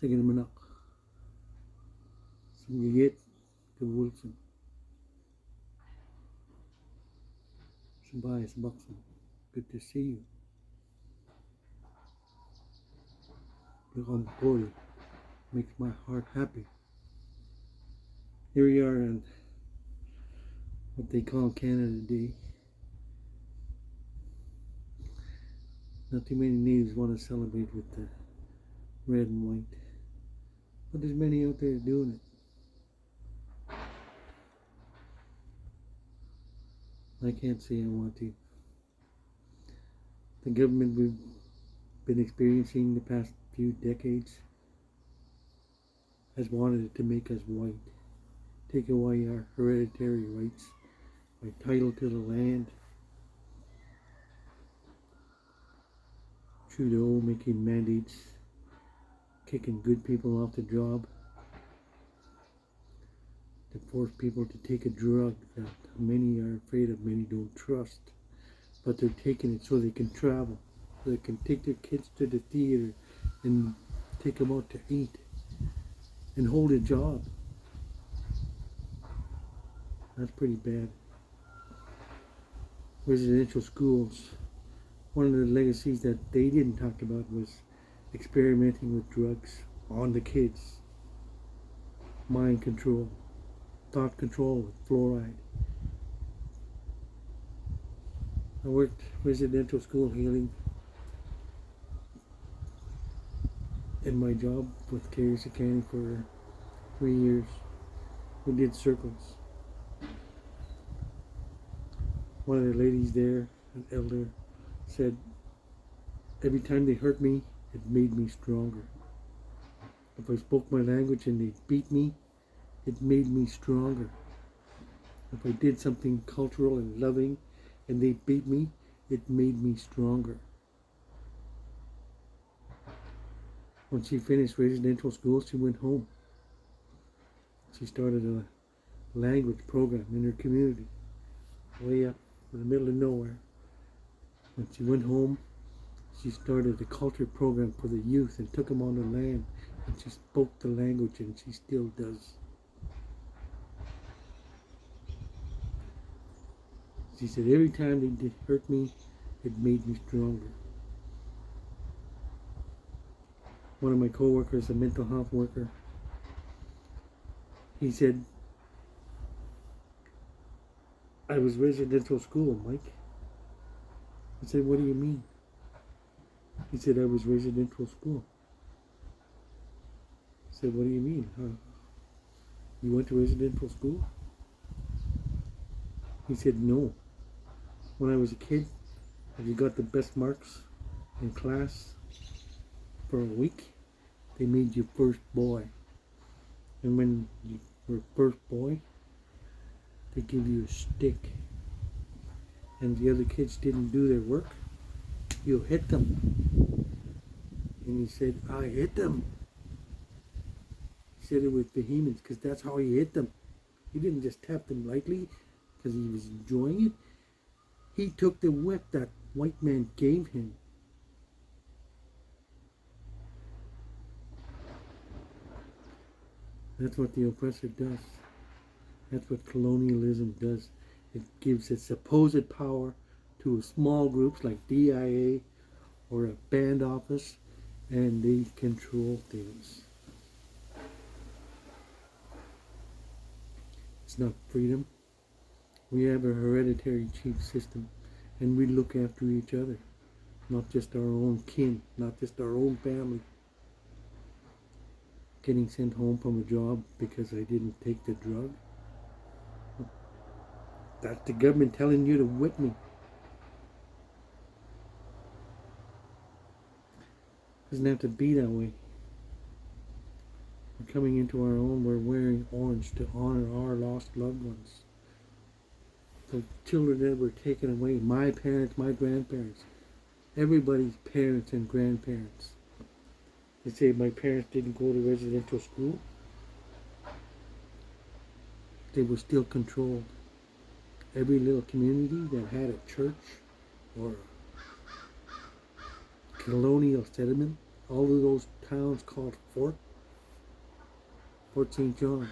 Sige naman ako. Sumigit to Wilson. Tobias Buxton. Good to see you. Look on Cody. Makes my heart happy. Here we are on what they call Canada Day. Not too many natives want to celebrate with the red and white, but there's many out there doing it. I can't say I want to. The government we've been experiencing the past few decades has wanted to make us white, take away our hereditary rights, our title to the land. Trudeau making mandates, kicking good people off the job, to force people to take a drug that many are afraid of, many don't trust, but they're taking it so they can travel, so they can take their kids to the theater and take them out to eat and hold a job. That's pretty bad. Residential schools. One of the legacies that they didn't talk about was experimenting with drugs on the kids. Mind control, thought control with fluoride. I worked residential school healing in my job with Carrier County for 3 years. We did circles. One of the ladies there, an elder, said, every time they hurt me, it made me stronger. If I spoke my language and they beat me, it made me stronger. If I did something cultural and loving and they beat me, it made me stronger. When she finished residential school, she went home. She started a language program in her community, way up in the middle of nowhere. When she went home, she started a culture program for the youth and took them on the land, and she spoke the language, and she still does. She said, every time they did hurt me, it made me stronger. One of my co-workers, a mental health worker, he said, I was residential school, Mike. I said, what do you mean? He said, I was residential school. I said, what do you mean? You went to residential school? He said, no. When I was a kid, if you got the best marks in class for a week, they made you first boy. And when you were first boy, they give you a stick. And the other kids didn't do their work, you hit them. And he said, I hit them. He said it with vehemence because that's how he hit them. He didn't just tap them lightly because he was enjoying it. He took the whip that white man gave him. That's what the oppressor does. That's what colonialism does. It gives its supposed power to small groups like DIA or a band office, and they control things. It's not freedom. We have a hereditary chief system, and we look after each other, not just our own kin, not just our own family. Getting sent home from a job because I didn't take the drug. That's the government telling you to whip me. Doesn't have to be that way. We're coming into our own. We're wearing orange to honor our lost loved ones. The children that were taken away, my parents, my grandparents, everybody's parents and grandparents. They say my parents didn't go to residential school. They were still controlled. Every little community that had a church or a colonial settlement, all of those towns called fort, Fort St. John,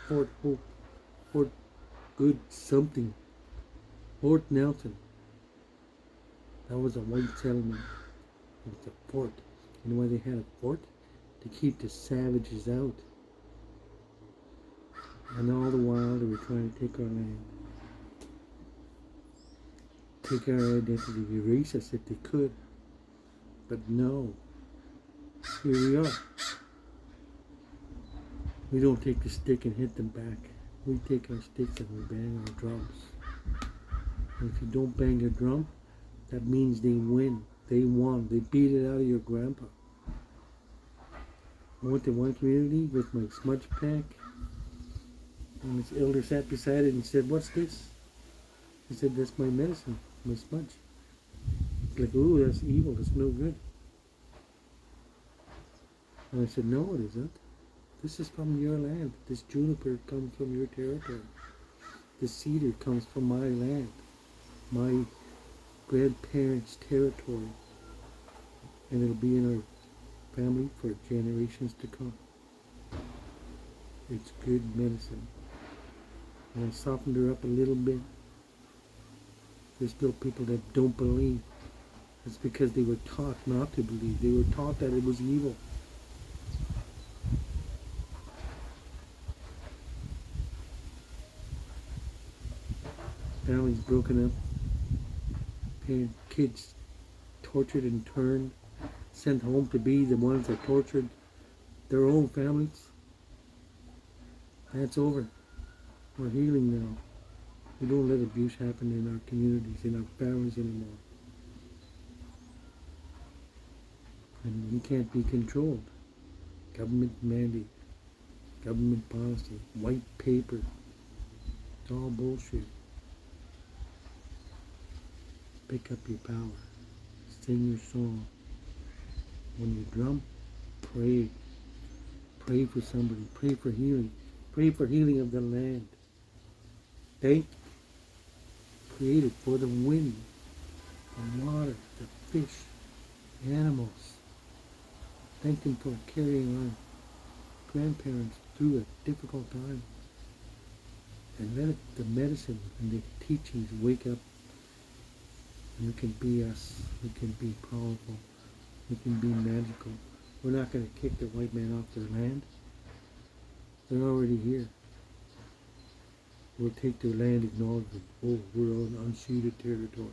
Fort Hope, Fort Good something, Fort Nelson. That was a white settlement. It was a fort. You know why they had a fort? To keep the savages out. And all the while they were trying to take our land. Take our identity, erase us if they could. But no. Here we are. We don't take the stick and hit them back. We take our sticks and we bang our drums. And if you don't bang your drum, that means they win. They won. They beat it out of your grandpa. I went to one community with my smudge pack, and this elder sat beside it and said, "What's this?" He said, "That's my medicine, my smudge." Like, "Ooh, that's evil. That's no good." And I said, "No, it isn't. This is from your land. This juniper comes from your territory. This cedar comes from my land, my grandparents' territory, and it'll be in our family for generations to come. It's good medicine." And I softened her up a little bit. There's still people that don't believe. It's because they were taught not to believe. They were taught that it was evil. Families broken up, kids tortured and turned, sent home to be the ones that tortured their own families. That's over. We're healing now. We don't let abuse happen in our communities, in our families anymore. And we can't be controlled. Government mandate, government policy, white paper. It's all bullshit. Pick up your power. Sing your song. When you drum, pray. Pray for somebody. Pray for healing. Pray for healing of the land. Thank Created for the wind, the water, the fish, animals. Thank them for carrying our grandparents through a difficult time. And let the medicine and the teachings wake up. And we can be us. We can be powerful. We can be magical. We're not going to kick the white man off their land. They're already here. We'll take their land, acknowledge them. Oh, we're on unceded territory.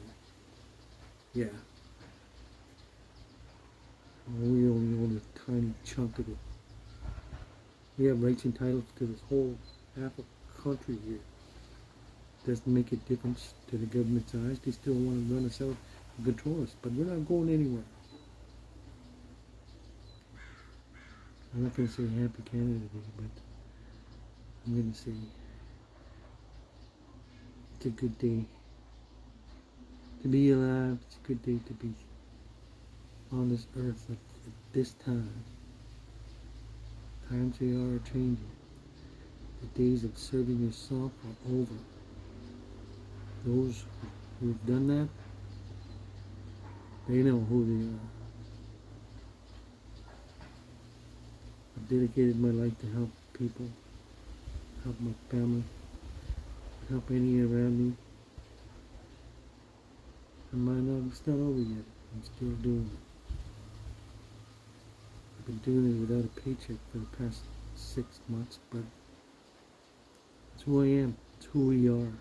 Yeah. We only own a tiny chunk of it. We have rights and titles to this whole half of the country here. Doesn't make a difference to the government's eyes. They still want to run us out and control us, but we're not going anywhere. I'm not going to say Happy Canada Day, but I'm going to say it's a good day to be alive. It's a good day to be on this earth at this time. Times they are changing. The days of serving yourself are over. Those who've done that, they know who they are. I've dedicated my life to help people, help my family, help any around me. And it's not over yet. I'm still doing it. I've been doing it without a paycheck for the past 6 months, but it's who I am. It's who we are.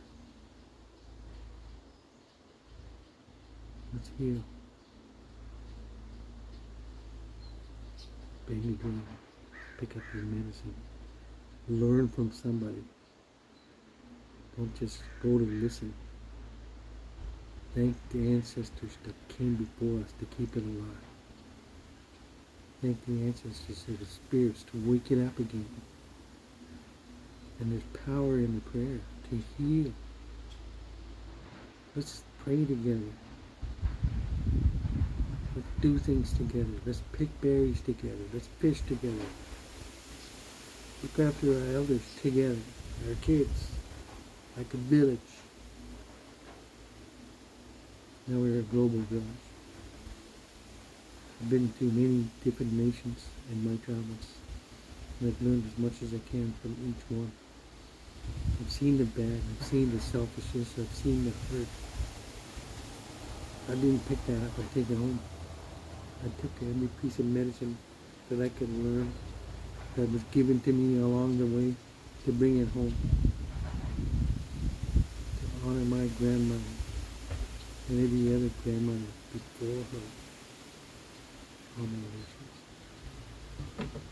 Let's heal. Baby girl, pick up your medicine. Learn from somebody. Don't just go to listen. Thank the ancestors that came before us to keep it alive. Thank the ancestors and the spirits to wake it up again. And there's power in the prayer to heal. Let's pray together. Let's do things together. Let's pick berries together. Let's fish together. Look after our elders together, our kids, like a village. Now we're a global village. I've been to many different nations in my travels. And I've learned as much as I can from each one. I've seen the bad, I've seen the selfishness, I've seen the hurt. I didn't pick that up, I take it home. I took every piece of medicine that I could learn that was given to me along the way to bring it home. To honor my grandmother and every other grandmother before her. All my wishes.